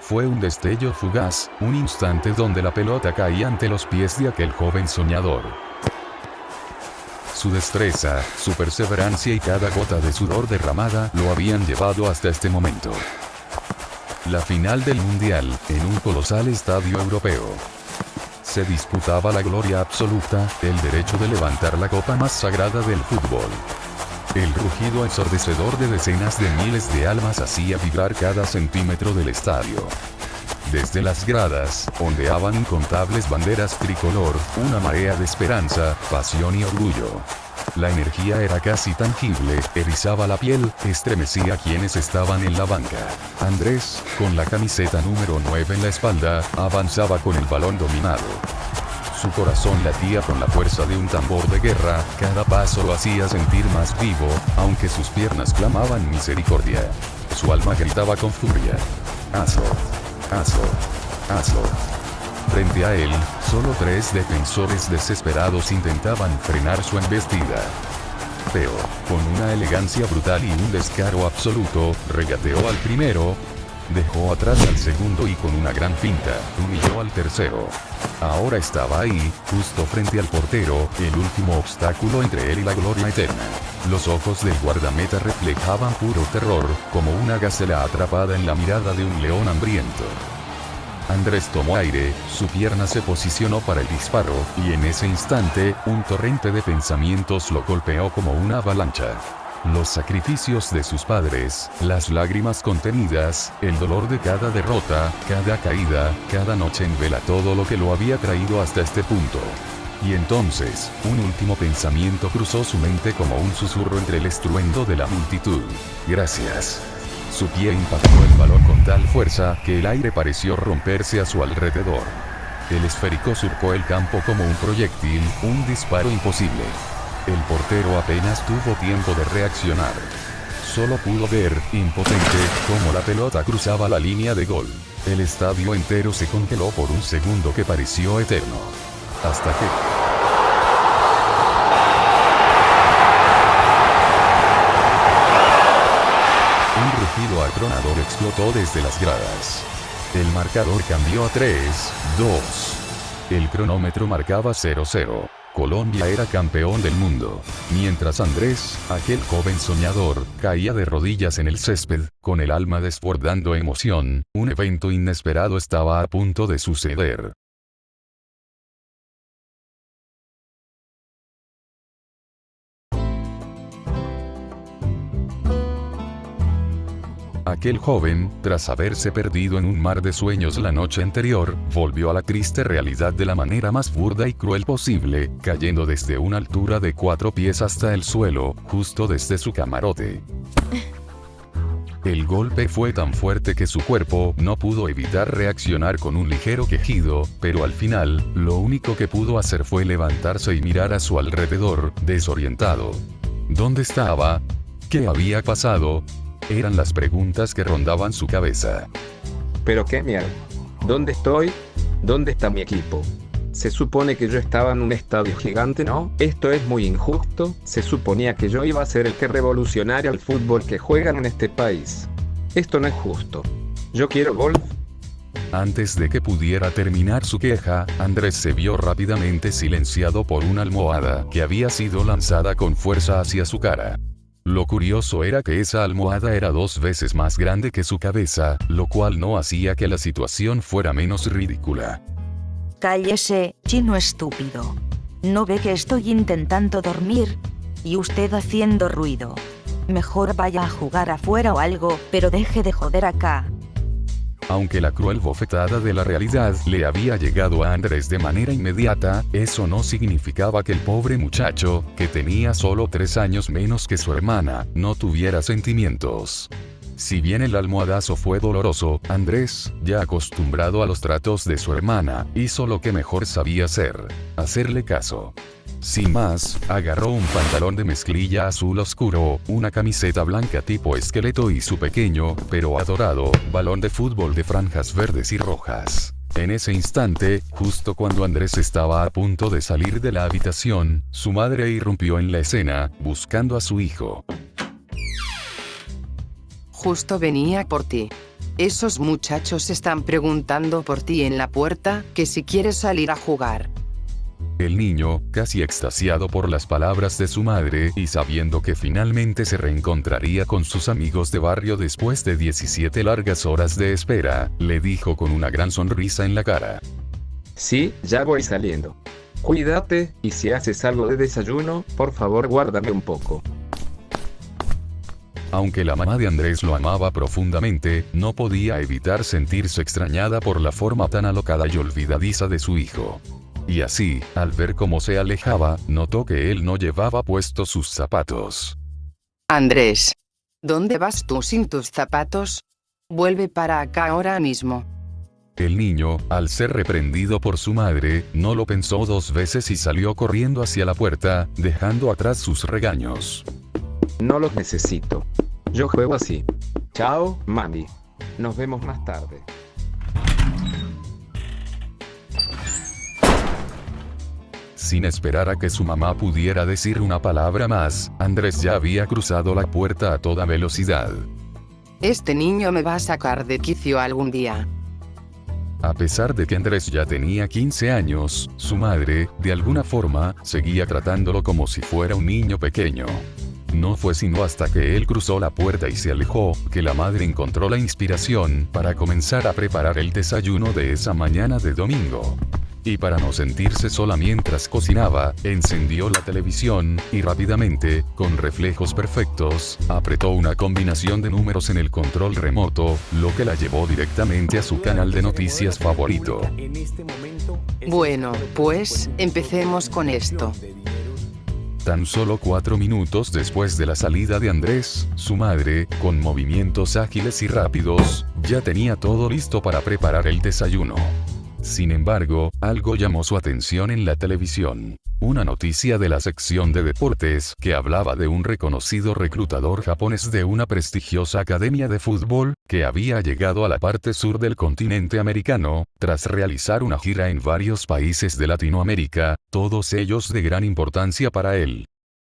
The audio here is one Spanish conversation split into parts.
Fue un destello fugaz, un instante donde la pelota caía ante los pies de aquel joven soñador. Su destreza, su perseverancia y cada gota de sudor derramada lo habían llevado hasta este momento. La final del Mundial, en un colosal estadio europeo. Se disputaba la gloria absoluta, el derecho de levantar la copa más sagrada del fútbol. El rugido ensordecedor de decenas de miles de almas hacía vibrar cada centímetro del estadio. Desde las gradas, ondeaban incontables banderas tricolor, una marea de esperanza, pasión y orgullo. La energía era casi tangible, erizaba la piel, estremecía a quienes estaban en la banca. Andrés, con la camiseta número 9 en la espalda, avanzaba con el balón dominado. Su corazón latía con la fuerza de un tambor de guerra, cada paso lo hacía sentir más vivo, aunque sus piernas clamaban misericordia. Su alma gritaba con furia. Hazlo. Hazlo. Hazlo. Frente a él, solo 3 defensores desesperados intentaban frenar su embestida. Pero, con una elegancia brutal y un descaro absoluto, regateó al primero, dejó atrás al segundo y con una gran finta, humilló al tercero. Ahora estaba ahí, justo frente al portero, el último obstáculo entre él y la gloria eterna. Los ojos del guardameta reflejaban puro terror, como una gacela atrapada en la mirada de un león hambriento. Andrés tomó aire, su pierna se posicionó para el disparo, y en ese instante, un torrente de pensamientos lo golpeó como una avalancha. Los sacrificios de sus padres, las lágrimas contenidas, el dolor de cada derrota, cada caída, cada noche en vela, todo lo que lo había traído hasta este punto. Y entonces, un último pensamiento cruzó su mente como un susurro entre el estruendo de la multitud. Gracias. Su pie impactó el balón con tal fuerza que el aire pareció romperse a su alrededor. El esférico surcó el campo como un proyectil, un disparo imposible. El portero apenas tuvo tiempo de reaccionar. Solo pudo ver, impotente, cómo la pelota cruzaba la línea de gol. El estadio entero se congeló por un segundo que pareció eterno. Hasta que... un rugido atronador explotó desde las gradas. El marcador cambió a 3-2. El cronómetro marcaba 0-0. Colombia era campeón del mundo. Mientras Andrés, aquel joven soñador, caía de rodillas en el césped, con el alma desbordando emoción, un evento inesperado estaba a punto de suceder. Aquel joven, tras haberse perdido en un mar de sueños la noche anterior, volvió a la triste realidad de la manera más burda y cruel posible, cayendo desde una altura de 4 pies hasta el suelo, justo desde su camarote. El golpe fue tan fuerte que su cuerpo no pudo evitar reaccionar con un ligero quejido, pero al final, lo único que pudo hacer fue levantarse y mirar a su alrededor, desorientado. ¿Dónde estaba? ¿Qué había pasado? Eran las preguntas que rondaban su cabeza. ¿Pero qué mierda? ¿Dónde estoy? ¿Dónde está mi equipo? Se supone que yo estaba en un estadio gigante, ¿no? Esto es muy injusto. Se suponía que yo iba a ser el que revolucionara el fútbol que juegan en este país. Esto no es justo. Yo quiero golf. Antes de que pudiera terminar su queja, Andrés se vio rápidamente silenciado por una almohada que había sido lanzada con fuerza hacia su cara. Lo curioso era que esa almohada era 2 veces más grande que su cabeza, lo cual no hacía que la situación fuera menos ridícula. Cállese, chino estúpido. ¿No ve que estoy intentando dormir? Y usted haciendo ruido. Mejor vaya a jugar afuera o algo, pero deje de joder acá. Aunque la cruel bofetada de la realidad le había llegado a Andrés de manera inmediata, eso no significaba que el pobre muchacho, que tenía solo 3 años menos que su hermana, no tuviera sentimientos. Si bien el almohadazo fue doloroso, Andrés, ya acostumbrado a los tratos de su hermana, hizo lo que mejor sabía hacer: hacerle caso. Sin más, agarró un pantalón de mezclilla azul oscuro, una camiseta blanca tipo esqueleto y su pequeño, pero adorado, balón de fútbol de franjas verdes y rojas. En ese instante, justo cuando Andrés estaba a punto de salir de la habitación, su madre irrumpió en la escena, buscando a su hijo. Justo venía por ti. Esos muchachos están preguntando por ti en la puerta, que si quieres salir a jugar. El niño, casi extasiado por las palabras de su madre y sabiendo que finalmente se reencontraría con sus amigos de barrio después de 17 largas horas de espera, le dijo con una gran sonrisa en la cara: Sí, ya voy saliendo. Cuídate, y si haces algo de desayuno, por favor guárdame un poco. Aunque la mamá de Andrés lo amaba profundamente, no podía evitar sentirse extrañada por la forma tan alocada y olvidadiza de su hijo. Y así, al ver cómo se alejaba, notó que él no llevaba puestos sus zapatos. Andrés, ¿dónde vas tú sin tus zapatos? Vuelve para acá ahora mismo. El niño, al ser reprendido por su madre, no lo pensó dos veces y salió corriendo hacia la puerta, dejando atrás sus regaños. No los necesito. Yo juego así. Chao, mami. Nos vemos más tarde. Sin esperar a que su mamá pudiera decir una palabra más, Andrés ya había cruzado la puerta a toda velocidad. Este niño me va a sacar de quicio algún día. A pesar de que Andrés ya tenía 15 años, su madre, de alguna forma, seguía tratándolo como si fuera un niño pequeño. No fue sino hasta que él cruzó la puerta y se alejó, que la madre encontró la inspiración para comenzar a preparar el desayuno de esa mañana de domingo. Y para no sentirse sola mientras cocinaba, encendió la televisión, y rápidamente, con reflejos perfectos, apretó una combinación de números en el control remoto, lo que la llevó directamente a su canal de noticias favorito. Bueno, pues, empecemos con esto. Tan solo 4 minutos después de la salida de Andrés, su madre, con movimientos ágiles y rápidos, ya tenía todo listo para preparar el desayuno. Sin embargo, algo llamó su atención en la televisión. Una noticia de la sección de deportes que hablaba de un reconocido reclutador japonés de una prestigiosa academia de fútbol, que había llegado a la parte sur del continente americano, tras realizar una gira en varios países de Latinoamérica, todos ellos de gran importancia para él.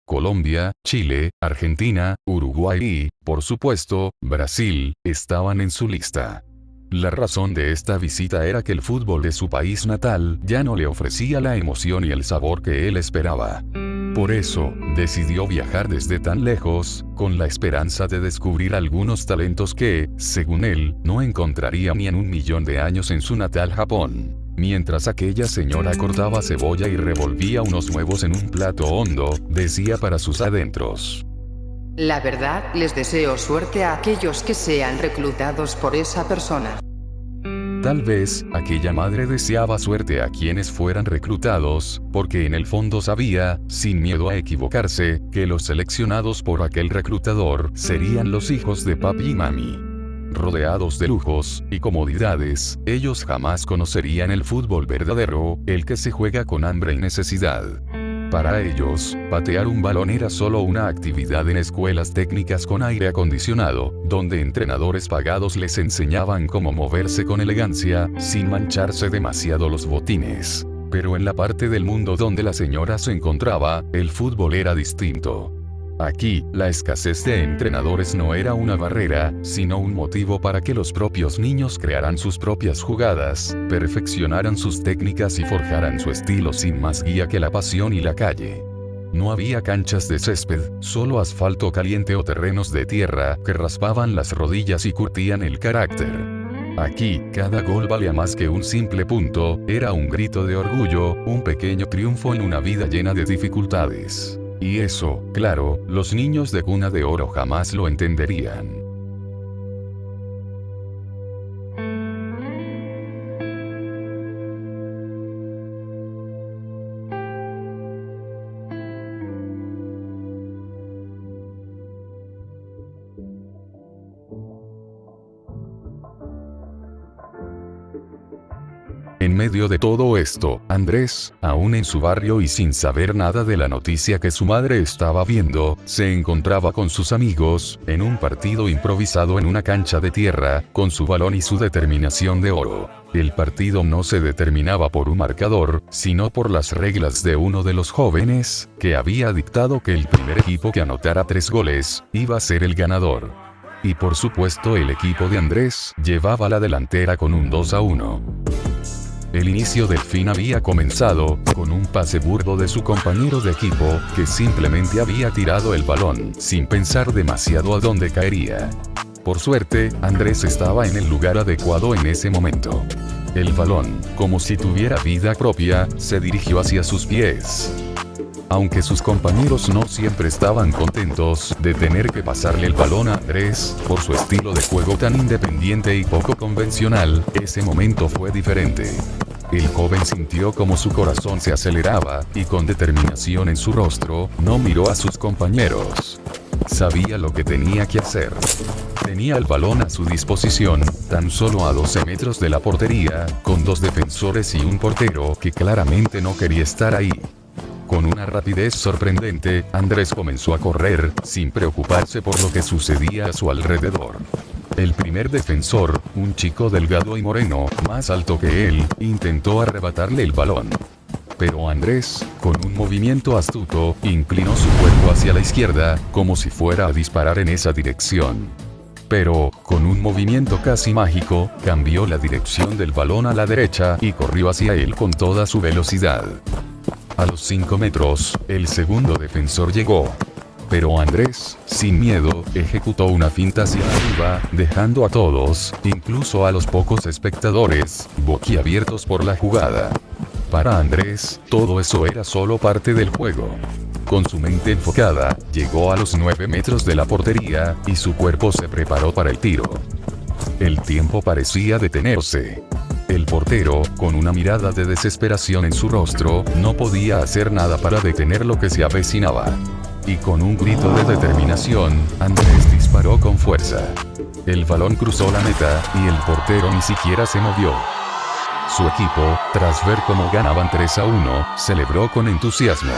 Colombia, Chile, Argentina, Uruguay y, por supuesto, Brasil, estaban en su lista. La razón de esta visita era que el fútbol de su país natal ya no le ofrecía la emoción y el sabor que él esperaba. Por eso, decidió viajar desde tan lejos, con la esperanza de descubrir algunos talentos que, según él, no encontraría ni en 1.000.000 de años en su natal Japón. Mientras aquella señora cortaba cebolla y revolvía unos huevos en un plato hondo, decía para sus adentros: La verdad, les deseo suerte a aquellos que sean reclutados por esa persona. Tal vez, aquella madre deseaba suerte a quienes fueran reclutados, porque en el fondo sabía, sin miedo a equivocarse, que los seleccionados por aquel reclutador serían los hijos de papi y mami. Rodeados de lujos y comodidades, ellos jamás conocerían el fútbol verdadero, el que se juega con hambre y necesidad. Para ellos, patear un balón era solo una actividad en escuelas técnicas con aire acondicionado, donde entrenadores pagados les enseñaban cómo moverse con elegancia, sin mancharse demasiado los botines. Pero en la parte del mundo donde la señora se encontraba, el fútbol era distinto. Aquí, la escasez de entrenadores no era una barrera, sino un motivo para que los propios niños crearan sus propias jugadas, perfeccionaran sus técnicas y forjaran su estilo sin más guía que la pasión y la calle. No había canchas de césped, solo asfalto caliente o terrenos de tierra que raspaban las rodillas y curtían el carácter. Aquí, cada gol valía más que un simple punto, era un grito de orgullo, un pequeño triunfo en una vida llena de dificultades. Y eso, claro, los niños de cuna de oro jamás lo entenderían. En medio de todo esto, Andrés, aún en su barrio y sin saber nada de la noticia que su madre estaba viendo, se encontraba con sus amigos, en un partido improvisado en una cancha de tierra, con su balón y su determinación de oro. El partido no se determinaba por un marcador, sino por las reglas de uno de los jóvenes, que había dictado que el primer equipo que anotara 3 goles, iba a ser el ganador. Y por supuesto el equipo de Andrés llevaba la delantera con un 2-1. El inicio del fin había comenzado, con un pase burdo de su compañero de equipo, que simplemente había tirado el balón, sin pensar demasiado a dónde caería. Por suerte, Andrés estaba en el lugar adecuado en ese momento. El balón, como si tuviera vida propia, se dirigió hacia sus pies. Aunque sus compañeros no siempre estaban contentos de tener que pasarle el balón a Andrés, por su estilo de juego tan independiente y poco convencional, ese momento fue diferente. El joven sintió como su corazón se aceleraba, y con determinación en su rostro, no miró a sus compañeros. Sabía lo que tenía que hacer. Tenía el balón a su disposición, tan solo a 12 metros de la portería, con 2 defensores y un portero que claramente no quería estar ahí. Con una rapidez sorprendente, Andrés comenzó a correr, sin preocuparse por lo que sucedía a su alrededor. El primer defensor, un chico delgado y moreno, más alto que él, intentó arrebatarle el balón. Pero Andrés, con un movimiento astuto, inclinó su cuerpo hacia la izquierda, como si fuera a disparar en esa dirección. Pero, con un movimiento casi mágico, cambió la dirección del balón a la derecha y corrió hacia él con toda su velocidad. A los 5 metros, el segundo defensor llegó. Pero Andrés, sin miedo, ejecutó una finta hacia arriba, dejando a todos, incluso a los pocos espectadores, boquiabiertos por la jugada. Para Andrés, todo eso era solo parte del juego. Con su mente enfocada, llegó a los 9 metros de la portería, y su cuerpo se preparó para el tiro. El tiempo parecía detenerse. El portero, con una mirada de desesperación en su rostro, no podía hacer nada para detener lo que se avecinaba. Y con un grito de determinación, Andrés disparó con fuerza. El balón cruzó la meta, y el portero ni siquiera se movió. Su equipo, tras ver cómo ganaban 3-1, celebró con entusiasmo.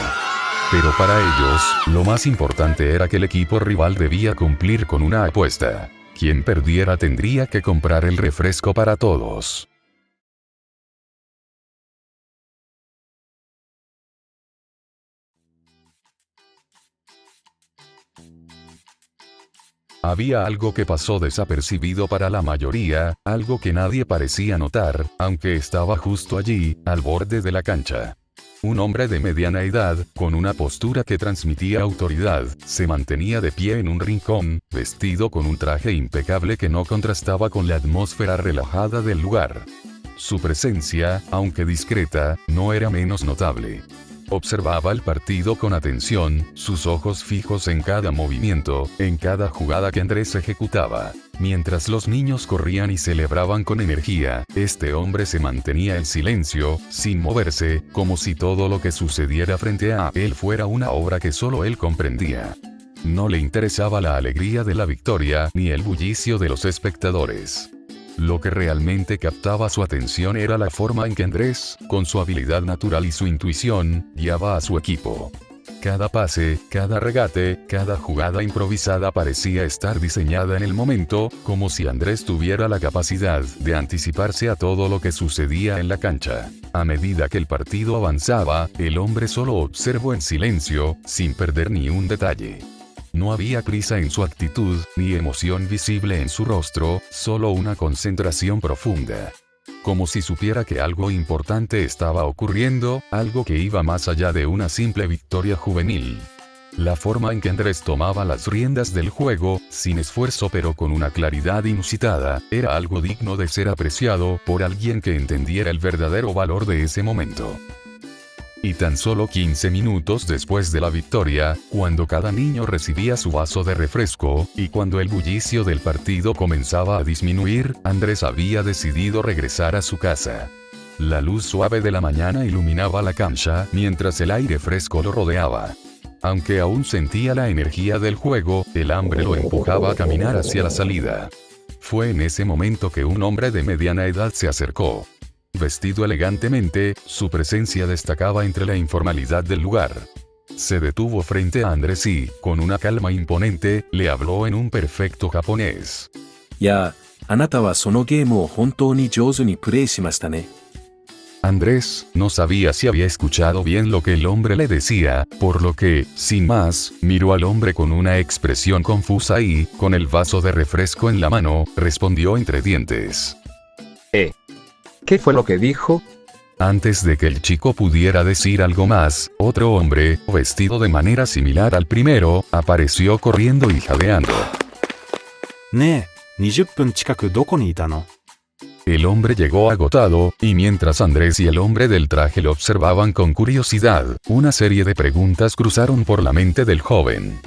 Pero para ellos, lo más importante era que el equipo rival debía cumplir con una apuesta. Quien perdiera tendría que comprar el refresco para todos. Había algo que pasó desapercibido para la mayoría, algo que nadie parecía notar, aunque estaba justo allí, al borde de la cancha. Un hombre de mediana edad, con una postura que transmitía autoridad, se mantenía de pie en un rincón, vestido con un traje impecable que no contrastaba con la atmósfera relajada del lugar. Su presencia, aunque discreta, no era menos notable. Observaba el partido con atención, sus ojos fijos en cada movimiento, en cada jugada que Andrés ejecutaba. Mientras los niños corrían y celebraban con energía, este hombre se mantenía en silencio, sin moverse, como si todo lo que sucediera frente a él fuera una obra que solo él comprendía. No le interesaba la alegría de la victoria, ni el bullicio de los espectadores. Lo que realmente captaba su atención era la forma en que Andrés, con su habilidad natural y su intuición, guiaba a su equipo. Cada pase, cada regate, cada jugada improvisada parecía estar diseñada en el momento, como si Andrés tuviera la capacidad de anticiparse a todo lo que sucedía en la cancha. A medida que el partido avanzaba, el hombre solo observó en silencio, sin perder ni un detalle. No había prisa en su actitud, ni emoción visible en su rostro, solo una concentración profunda. Como si supiera que algo importante estaba ocurriendo, algo que iba más allá de una simple victoria juvenil. La forma en que Andrés tomaba las riendas del juego, sin esfuerzo pero con una claridad inusitada, era algo digno de ser apreciado por alguien que entendiera el verdadero valor de ese momento. Y tan solo 15 minutos después de la victoria, cuando cada niño recibía su vaso de refresco, y cuando el bullicio del partido comenzaba a disminuir, Andrés había decidido regresar a su casa. La luz suave de la mañana iluminaba la cancha, mientras el aire fresco lo rodeaba. Aunque aún sentía la energía del juego, el hambre lo empujaba a caminar hacia la salida. Fue en ese momento que un hombre de mediana edad se acercó. Vestido elegantemente, su presencia destacaba entre la informalidad del lugar. Se detuvo frente a Andrés y, con una calma imponente, le habló en un perfecto japonés. やあ、あなたはそのゲームを本当に上手にプレイしましたね。Andrés no sabía si había escuchado bien lo que el hombre le decía, por lo que, sin más, miró al hombre con una expresión confusa y, con el vaso de refresco en la mano, respondió entre dientes. ¿Qué fue lo que dijo? Antes de que el chico pudiera decir algo más, otro hombre, vestido de manera similar al primero, apareció corriendo y jadeando. ねえ、20分近くどこにいたの？ El hombre llegó agotado, y mientras Andrés y el hombre del traje lo observaban con curiosidad, una serie de preguntas cruzaron por la mente del joven.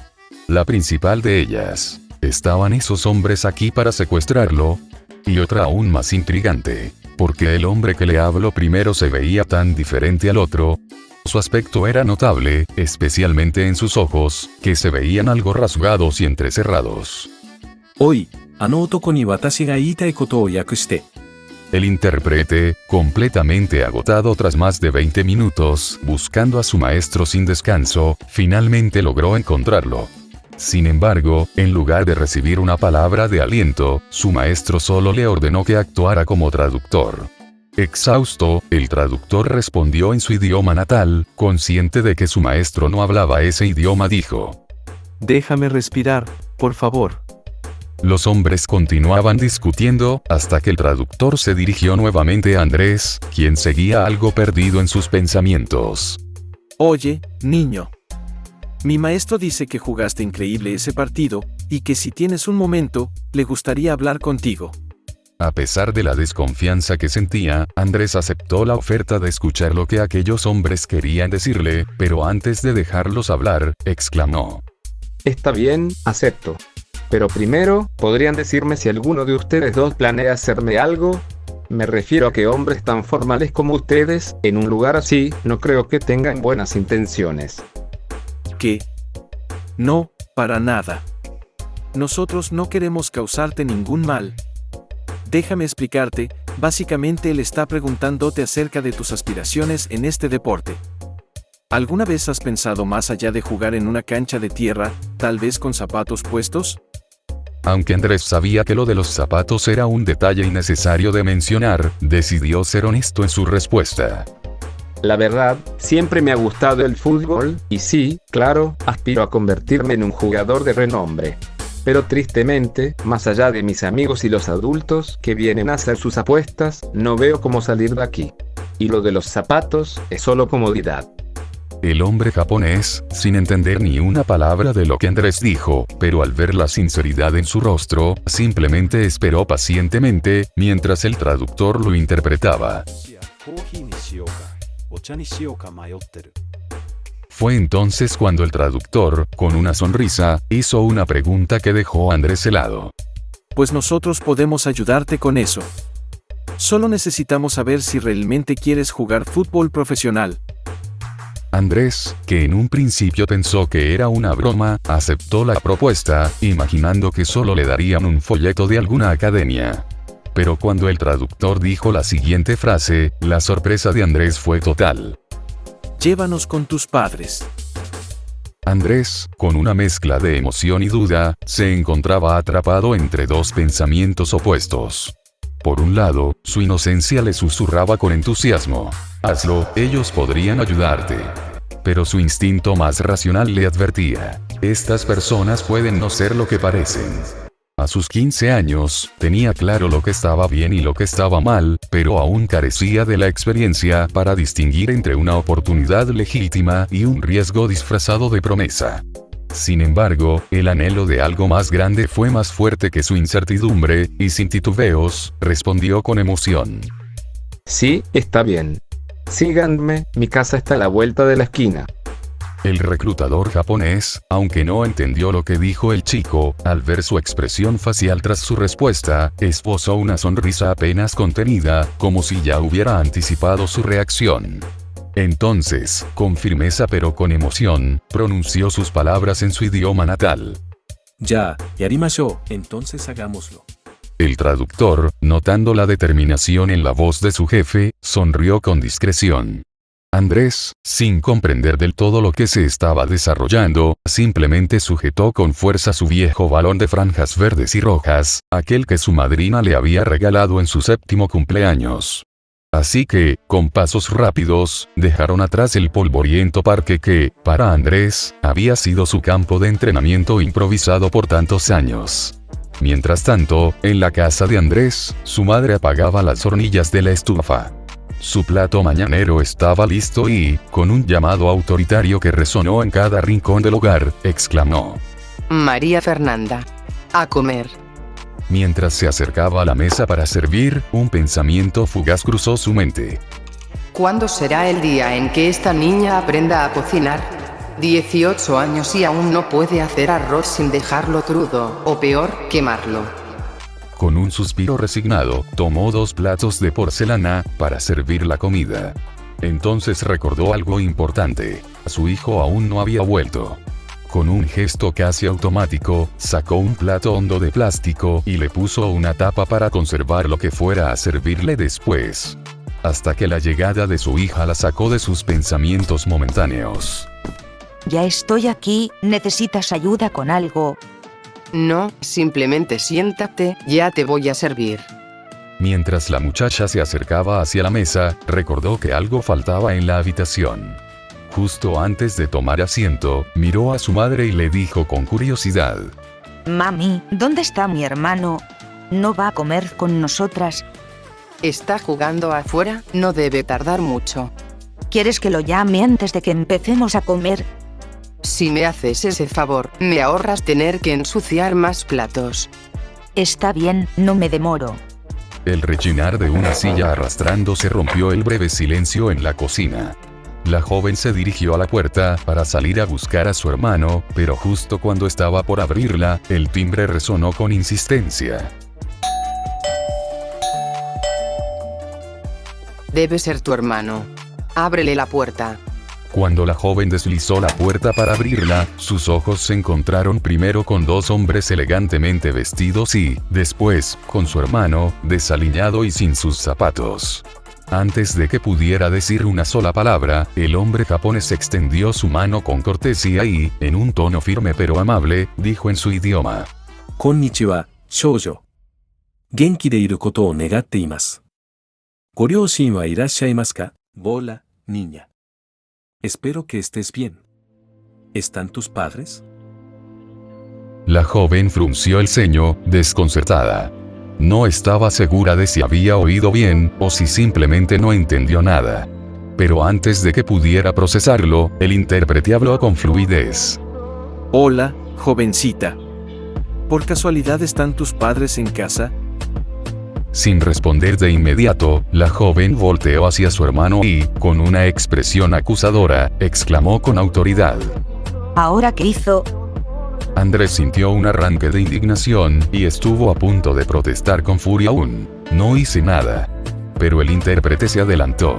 La principal de ellas, ¿estaban esos hombres aquí para secuestrarlo? Y otra aún más intrigante, ¿por qué el hombre que le habló primero se veía tan diferente al otro? Su aspecto era notable, especialmente en sus ojos, que se veían algo rasgados y entrecerrados. おい、あの男に私が言いたいことを訳して。 El intérprete, completamente agotado tras más de 20 minutos, buscando a su maestro sin descanso, finalmente logró encontrarlo. Sin embargo, en lugar de recibir una palabra de aliento, su maestro solo le ordenó que actuara como traductor. Exhausto, el traductor respondió en su idioma natal, consciente de que su maestro no hablaba ese idioma, dijo: Déjame respirar, por favor. Los hombres continuaban discutiendo, hasta que el traductor se dirigió nuevamente a Andrés, quien seguía algo perdido en sus pensamientos. Oye, niño. Mi maestro dice que jugaste increíble ese partido, y que si tienes un momento, le gustaría hablar contigo. A pesar de la desconfianza que sentía, Andrés aceptó la oferta de escuchar lo que aquellos hombres querían decirle, pero antes de dejarlos hablar, exclamó: Está bien, acepto. Pero primero, ¿podrían decirme si alguno de ustedes dos planea hacerme algo? Me refiero a que hombres tan formales como ustedes, en un lugar así, no creo que tengan buenas intenciones. ¿Qué? No, para nada. Nosotros no queremos causarte ningún mal. Déjame explicarte, básicamente él está preguntándote acerca de tus aspiraciones en este deporte. ¿Alguna vez has pensado más allá de jugar en una cancha de tierra, tal vez con zapatos puestos? Aunque Andrés sabía que lo de los zapatos era un detalle innecesario de mencionar, decidió ser honesto en su respuesta. La verdad, siempre me ha gustado el fútbol, y sí, claro, aspiro a convertirme en un jugador de renombre. Pero tristemente, más allá de mis amigos y los adultos que vienen a hacer sus apuestas, no veo cómo salir de aquí. Y lo de los zapatos es solo comodidad. El hombre japonés, sin entender ni una palabra de lo que Andrés dijo, pero al ver la sinceridad en su rostro, simplemente esperó pacientemente, mientras el traductor lo interpretaba. コーヒーにしようか、お茶にしようか迷ってる。 Fue entonces cuando el traductor, con una sonrisa, hizo una pregunta que dejó a Andrés helado. Pues nosotros podemos ayudarte con eso. Solo necesitamos saber si realmente quieres jugar fútbol profesional. Andrés, que en un principio pensó que era una broma, aceptó la propuesta, imaginando que solo le darían un folleto de alguna academia. Pero cuando el traductor dijo la siguiente frase, la sorpresa de Andrés fue total. Llévanos con tus padres. Andrés, con una mezcla de emoción y duda, se encontraba atrapado entre dos pensamientos opuestos. Por un lado, su inocencia le susurraba con entusiasmo: hazlo, ellos podrían ayudarte. Pero su instinto más racional le advertía: estas personas pueden no ser lo que parecen. A sus 15 años, tenía claro lo que estaba bien y lo que estaba mal, pero aún carecía de la experiencia para distinguir entre una oportunidad legítima y un riesgo disfrazado de promesa. Sin embargo, el anhelo de algo más grande fue más fuerte que su incertidumbre, y sin titubeos, respondió con emoción: Sí, está bien. Síganme, mi casa está a la vuelta de la esquina. El reclutador japonés, aunque no entendió lo que dijo el chico, al ver su expresión facial tras su respuesta, esbozó una sonrisa apenas contenida, como si ya hubiera anticipado su reacción. Entonces, con firmeza pero con emoción, pronunció sus palabras en su idioma natal. Ya, yarimashou, entonces hagámoslo. El traductor, notando la determinación en la voz de su jefe, sonrió con discreción. Andrés, sin comprender del todo lo que se estaba desarrollando, simplemente sujetó con fuerza su viejo balón de franjas verdes y rojas, aquel que su madrina le había regalado en su 7º cumpleaños. Así que, con pasos rápidos, dejaron atrás el polvoriento parque que, para Andrés, había sido su campo de entrenamiento improvisado por tantos años. Mientras tanto, en la casa de Andrés, su madre apagaba las hornillas de la estufa. Su plato mañanero estaba listo y, con un llamado autoritario que resonó en cada rincón del hogar, exclamó: María Fernanda. A comer. Mientras se acercaba a la mesa para servir, un pensamiento fugaz cruzó su mente. ¿Cuándo será el día en que esta niña aprenda a cocinar? 18 años y aún no puede hacer arroz sin dejarlo crudo, o peor, quemarlo. Con un suspiro resignado, tomó 2 platos de porcelana para servir la comida. Entonces recordó algo importante: su hijo aún no había vuelto. Con un gesto casi automático, sacó un plato hondo de plástico y le puso una tapa para conservar lo que fuera a servirle después. Hasta que la llegada de su hija la sacó de sus pensamientos momentáneos. Ya estoy aquí, ¿necesitas ayuda con algo? No, simplemente siéntate, ya te voy a servir. Mientras la muchacha se acercaba hacia la mesa, recordó que algo faltaba en la habitación. Justo antes de tomar asiento, miró a su madre y le dijo con curiosidad: Mami, ¿dónde está mi hermano? ¿No va a comer con nosotras? Está jugando afuera, no debe tardar mucho. ¿Quieres que lo llame antes de que empecemos a comer? Si me haces ese favor, me ahorras tener que ensuciar más platos. Está bien, no me demoro. El rechinar de una silla arrastrándose rompió el breve silencio en la cocina. La joven se dirigió a la puerta para salir a buscar a su hermano, pero justo cuando estaba por abrirla, el timbre resonó con insistencia. Debe ser tu hermano. Ábrele la puerta. Cuando la joven deslizó la puerta para abrirla, sus ojos se encontraron primero con 2 hombres elegantemente vestidos y, después, con su hermano, desaliñado y sin sus zapatos. Antes de que pudiera decir una sola palabra, el hombre japonés extendió su mano con cortesía y, en un tono firme pero amable, dijo en su idioma: Konnichiwa, shoujo. Genki de iru koto o negatte imasu. ¿Goryōshin wa irashaimasu ka? Bola, niña. Espero que estés bien. ¿Están tus padres? La joven frunció el ceño, desconcertada. No estaba segura de si había oído bien, o si simplemente no entendió nada. Pero antes de que pudiera procesarlo, el intérprete habló con fluidez. Hola, jovencita. ¿Por casualidad están tus padres en casa? Sin responder de inmediato, la joven volteó hacia su hermano y, con una expresión acusadora, exclamó con autoridad: ¿Ahora qué hizo? Andrés sintió un arranque de indignación y estuvo a punto de protestar con furia aún. No hice nada. Pero el intérprete se adelantó.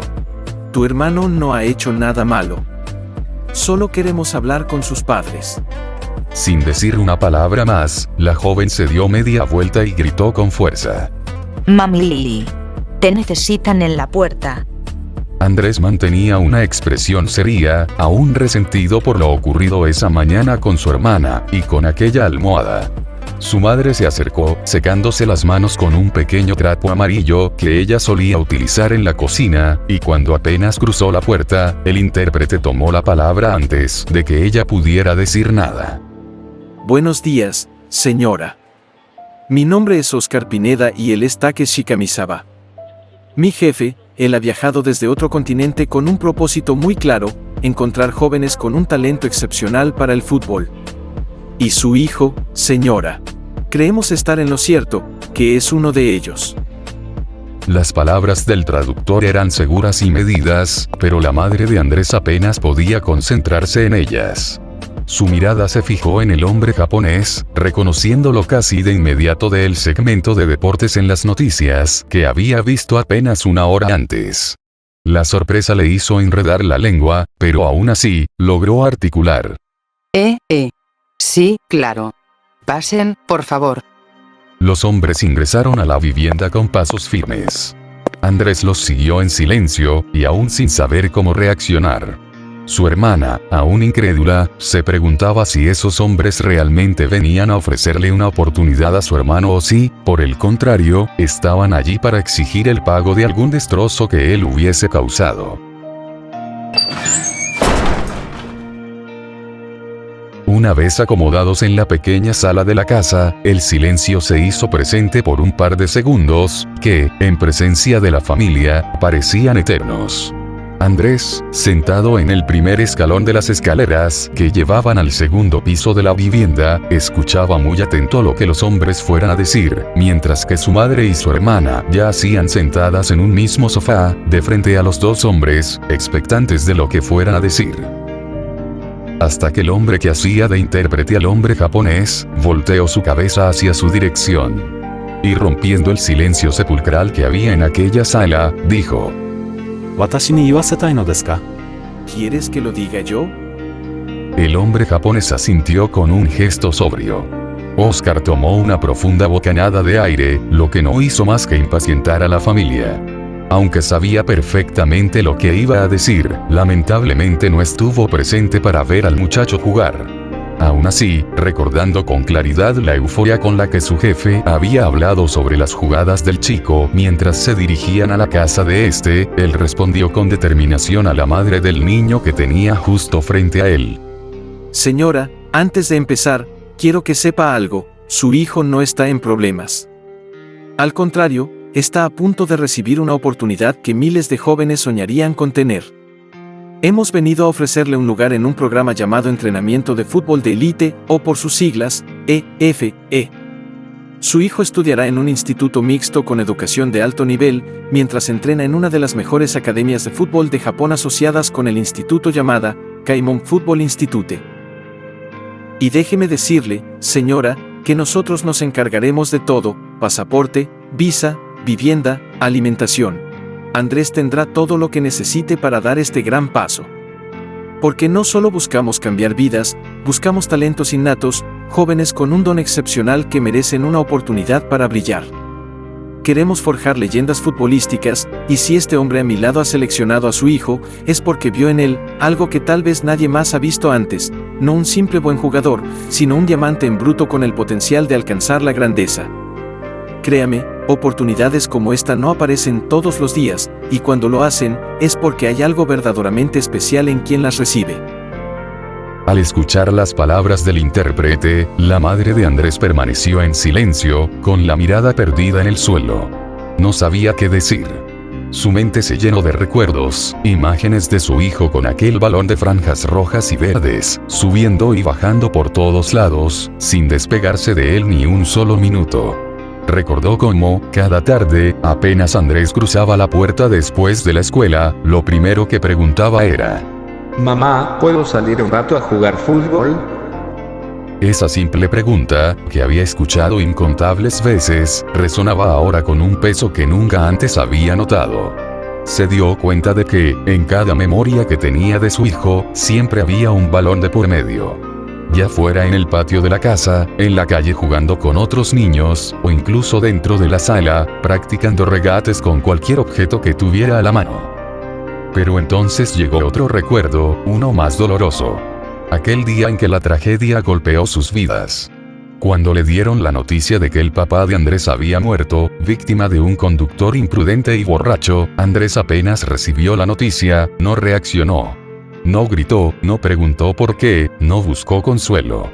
Tu hermano no ha hecho nada malo. Solo queremos hablar con sus padres. Sin decir una palabra más, la joven se dio media vuelta y gritó con fuerza: Mami Lily. Te necesitan en la puerta. Andrés mantenía una expresión seria, aún resentido por lo ocurrido esa mañana con su hermana, y con aquella almohada. Su madre se acercó, secándose las manos con un pequeño trapo amarillo que ella solía utilizar en la cocina, y cuando apenas cruzó la puerta, el intérprete tomó la palabra antes de que ella pudiera decir nada. Buenos días, señora. Mi nombre es Oscar Pineda y él es Takeshi Kamisawa. Mi jefe, él ha viajado desde otro continente con un propósito muy claro: encontrar jóvenes con un talento excepcional para el fútbol. Y su hijo, señora. Creemos estar en lo cierto, que es uno de ellos. Las palabras del traductor eran seguras y medidas, pero la madre de Andrés apenas podía concentrarse en ellas. Su mirada se fijó en el hombre japonés, reconociéndolo casi de inmediato del segmento de deportes en las noticias que había visto apenas una hora antes. La sorpresa le hizo enredar la lengua, pero aún así, logró articular: Sí, claro. Pasen, por favor. Los hombres ingresaron a la vivienda con pasos firmes. Andrés los siguió en silencio, y aún sin saber cómo reaccionar. Su hermana, aún incrédula, se preguntaba si esos hombres realmente venían a ofrecerle una oportunidad a su hermano o si, por el contrario, estaban allí para exigir el pago de algún destrozo que él hubiese causado. Una vez acomodados en la pequeña sala de la casa, el silencio se hizo presente por un par de segundos, que, en presencia de la familia, parecían eternos. Andrés, sentado en el primer escalón de las escaleras que llevaban al segundo piso de la vivienda, escuchaba muy atento lo que los hombres fueran a decir, mientras que su madre y su hermana yacían sentadas en un mismo sofá, de frente a los dos hombres, expectantes de lo que fueran a decir. Hasta que el hombre que hacía de intérprete al hombre japonés, volteó su cabeza hacia su dirección. Y rompiendo el silencio sepulcral que había en aquella sala, dijo: 私に言わせたいのですか? ¿Quieres que lo diga yo? El hombre japonés asintió con un gesto sobrio. Oscar tomó una profunda bocanada de aire, lo que no hizo más que impacientar a la familia. Aunque sabía perfectamente lo que iba a decir, lamentablemente no estuvo presente para ver al muchacho jugar. Aún así, recordando con claridad la euforia con la que su jefe había hablado sobre las jugadas del chico mientras se dirigían a la casa de este, él respondió con determinación a la madre del niño que tenía justo frente a él. Señora, antes de empezar, quiero que sepa algo, su hijo no está en problemas. Al contrario, está a punto de recibir una oportunidad que miles de jóvenes soñarían con tener. Hemos venido a ofrecerle un lugar en un programa llamado Entrenamiento de Fútbol de Elite, o por sus siglas, EFE. Su hijo estudiará en un instituto mixto con educación de alto nivel, mientras entrena en una de las mejores academias de fútbol de Japón asociadas con el instituto llamada Keimon Football Institute. Y déjeme decirle, señora, que nosotros nos encargaremos de todo: pasaporte, visa, vivienda, alimentación. Andrés tendrá todo lo que necesite para dar este gran paso. Porque no solo buscamos cambiar vidas, buscamos talentos innatos, jóvenes con un don excepcional que merecen una oportunidad para brillar. Queremos forjar leyendas futbolísticas, y si este hombre a mi lado ha seleccionado a su hijo, es porque vio en él algo que tal vez nadie más ha visto antes, no un simple buen jugador, sino un diamante en bruto con el potencial de alcanzar la grandeza. Créame, oportunidades como esta no aparecen todos los días, y cuando lo hacen, es porque hay algo verdaderamente especial en quien las recibe. Al escuchar las palabras del intérprete, la madre de Andrés permaneció en silencio, con la mirada perdida en el suelo. No sabía qué decir. Su mente se llenó de recuerdos, imágenes de su hijo con aquel balón de franjas rojas y verdes, subiendo y bajando por todos lados, sin despegarse de él ni un solo minuto. Recordó cómo, cada tarde, apenas Andrés cruzaba la puerta después de la escuela, lo primero que preguntaba era: Mamá, ¿puedo salir un rato a jugar fútbol? Esa simple pregunta, que había escuchado incontables veces, resonaba ahora con un peso que nunca antes había notado. Se dio cuenta de que, en cada memoria que tenía de su hijo, siempre había un balón de por medio. Ya fuera en el patio de la casa, en la calle jugando con otros niños, o incluso dentro de la sala, practicando regates con cualquier objeto que tuviera a la mano. Pero entonces llegó otro recuerdo, uno más doloroso. Aquel día en que la tragedia golpeó sus vidas. Cuando le dieron la noticia de que el papá de Andrés había muerto, víctima de un conductor imprudente y borracho, Andrés apenas recibió la noticia, no reaccionó. No gritó, no preguntó por qué, no buscó consuelo.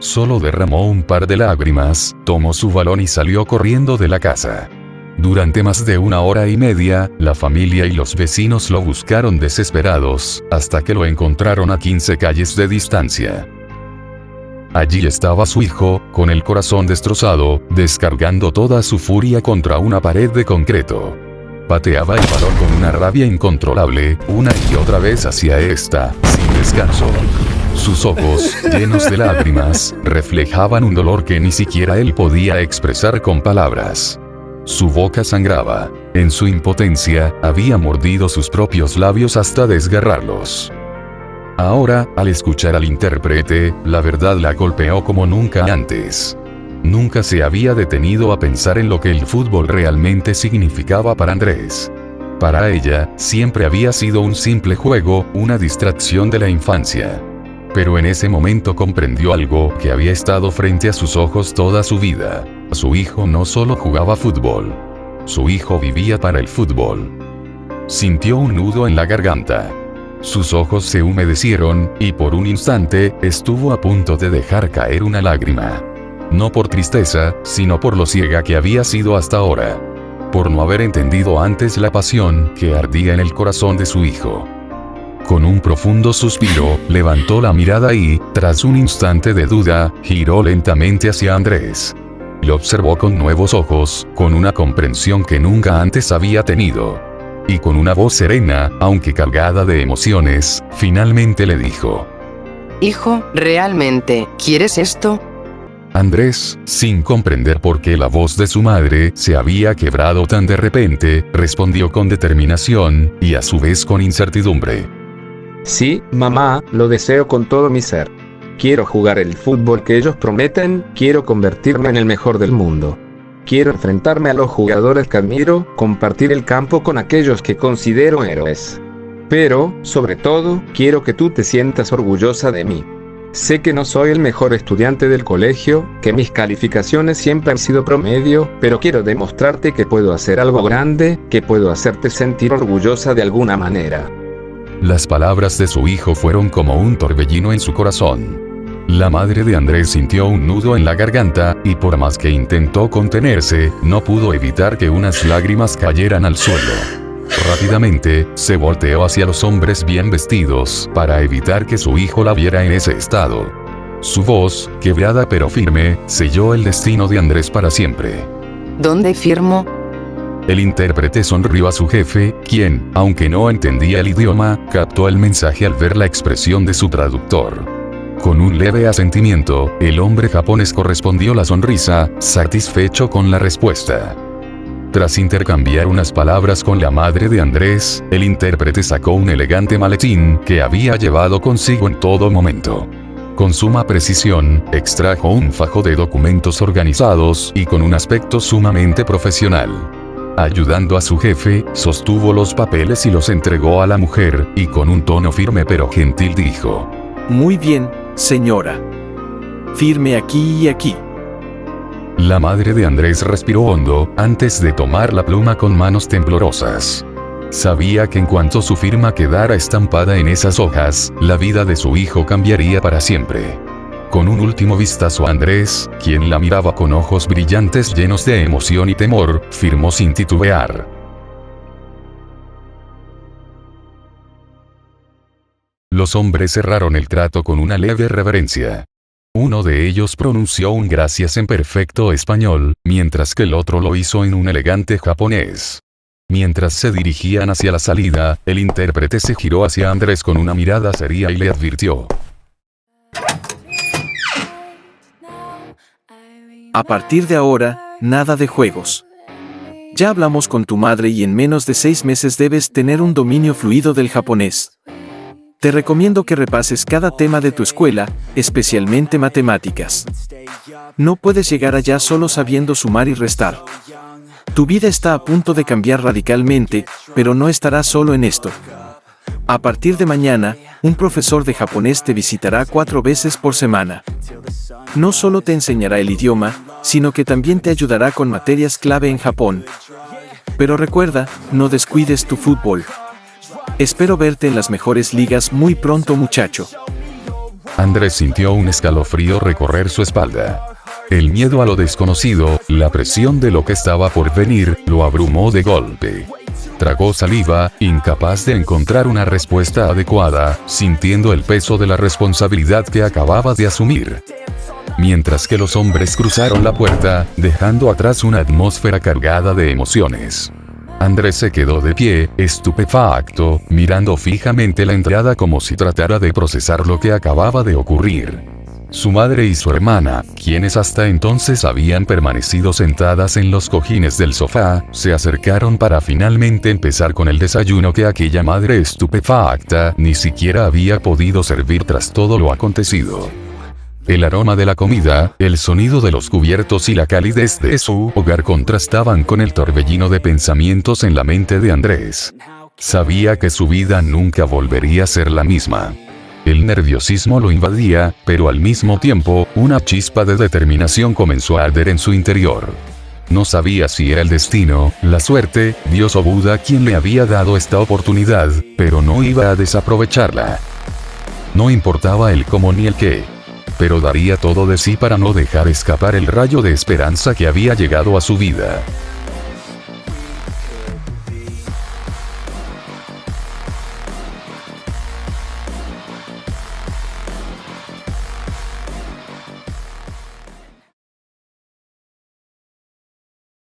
Solo derramó un par de lágrimas, tomó su balón y salió corriendo de la casa. Durante más de 1 hora y media, la familia y los vecinos lo buscaron desesperados, hasta que lo encontraron a 15 calles de distancia. Allí estaba su hijo, con el corazón destrozado, descargando toda su furia contra una pared de concreto. Pateaba el balón con una rabia incontrolable, una y otra vez hacia esta, sin descanso. Sus ojos, llenos de lágrimas, reflejaban un dolor que ni siquiera él podía expresar con palabras. Su boca sangraba. En su impotencia, había mordido sus propios labios hasta desgarrarlos. Ahora, al escuchar al intérprete, la verdad la golpeó como nunca antes. Nunca se había detenido a pensar en lo que el fútbol realmente significaba para Andrés. Para ella, siempre había sido un simple juego, una distracción de la infancia. Pero en ese momento comprendió algo que había estado frente a sus ojos toda su vida. Su hijo no solo jugaba fútbol. Su hijo vivía para el fútbol. Sintió un nudo en la garganta. Sus ojos se humedecieron, y por un instante, estuvo a punto de dejar caer una lágrima. No por tristeza, sino por lo ciega que había sido hasta ahora. Por no haber entendido antes la pasión que ardía en el corazón de su hijo. Con un profundo suspiro, levantó la mirada y, tras un instante de duda, giró lentamente hacia Andrés. Lo observó con nuevos ojos, con una comprensión que nunca antes había tenido. Y con una voz serena, aunque cargada de emociones, finalmente le dijo: Hijo, ¿realmente quieres esto? Andrés, sin comprender por qué la voz de su madre se había quebrado tan de repente, respondió con determinación, y a su vez con incertidumbre. Sí, mamá, lo deseo con todo mi ser. Quiero jugar el fútbol que ellos prometen, quiero convertirme en el mejor del mundo. Quiero enfrentarme a los jugadores que admiro, compartir el campo con aquellos que considero héroes. Pero, sobre todo, quiero que tú te sientas orgullosa de mí. Sé que no soy el mejor estudiante del colegio, que mis calificaciones siempre han sido promedio, pero quiero demostrarte que puedo hacer algo grande, que puedo hacerte sentir orgullosa de alguna manera. Las palabras de su hijo fueron como un torbellino en su corazón. La madre de Andrés sintió un nudo en la garganta, y por más que intentó contenerse, no pudo evitar que unas lágrimas cayeran al suelo. Rápidamente, se volteó hacia los hombres bien vestidos, para evitar que su hijo la viera en ese estado. Su voz, quebrada pero firme, selló el destino de Andrés para siempre. ¿Dónde firmo? El intérprete sonrió a su jefe, quien, aunque no entendía el idioma, captó el mensaje al ver la expresión de su traductor. Con un leve asentimiento, el hombre japonés correspondió la sonrisa, satisfecho con la respuesta. Tras intercambiar unas palabras con la madre de Andrés, el intérprete sacó un elegante maletín que había llevado consigo en todo momento. Con suma precisión, extrajo un fajo de documentos organizados y con un aspecto sumamente profesional. Ayudando a su jefe, sostuvo los papeles y los entregó a la mujer, y con un tono firme pero gentil dijo: Muy bien, señora. Firme aquí y aquí. La madre de Andrés respiró hondo, antes de tomar la pluma con manos temblorosas. Sabía que en cuanto su firma quedara estampada en esas hojas, la vida de su hijo cambiaría para siempre. Con un último vistazo a Andrés, quien la miraba con ojos brillantes llenos de emoción y temor, firmó sin titubear. Los hombres cerraron el trato con una leve reverencia. Uno de ellos pronunció un gracias en perfecto español, mientras que el otro lo hizo en un elegante japonés. Mientras se dirigían hacia la salida, el intérprete se giró hacia Andrés con una mirada seria y le advirtió: A partir de ahora, nada de juegos. Ya hablamos con tu madre y en menos de 6 meses debes tener un dominio fluido del japonés. Te recomiendo que repases cada tema de tu escuela, especialmente matemáticas. No puedes llegar allá solo sabiendo sumar y restar. Tu vida está a punto de cambiar radicalmente, pero no estarás solo en esto. A partir de mañana, un profesor de japonés te visitará 4 veces por semana. No solo te enseñará el idioma, sino que también te ayudará con materias clave en Japón. Pero recuerda, no descuides tu fútbol. Espero verte en las mejores ligas muy pronto, muchacho. Andrés sintió un escalofrío recorrer su espalda. El miedo a lo desconocido, la presión de lo que estaba por venir, lo abrumó de golpe. Tragó saliva, incapaz de encontrar una respuesta adecuada, sintiendo el peso de la responsabilidad que acababa de asumir. Mientras que los hombres cruzaron la puerta, dejando atrás una atmósfera cargada de emociones. Andrés se quedó de pie, estupefacto, mirando fijamente la entrada como si tratara de procesar lo que acababa de ocurrir. Su madre y su hermana, quienes hasta entonces habían permanecido sentadas en los cojines del sofá, se acercaron para finalmente empezar con el desayuno que aquella madre estupefacta ni siquiera había podido servir tras todo lo acontecido. El aroma de la comida, el sonido de los cubiertos y la calidez de su hogar contrastaban con el torbellino de pensamientos en la mente de Andrés. Sabía que su vida nunca volvería a ser la misma. El nerviosismo lo invadía, pero al mismo tiempo, una chispa de determinación comenzó a arder en su interior. No sabía si era el destino, la suerte, Dios o Buda quien le había dado esta oportunidad, pero no iba a desaprovecharla. No importaba el cómo ni el qué, pero daría todo de sí para no dejar escapar el rayo de esperanza que había llegado a su vida.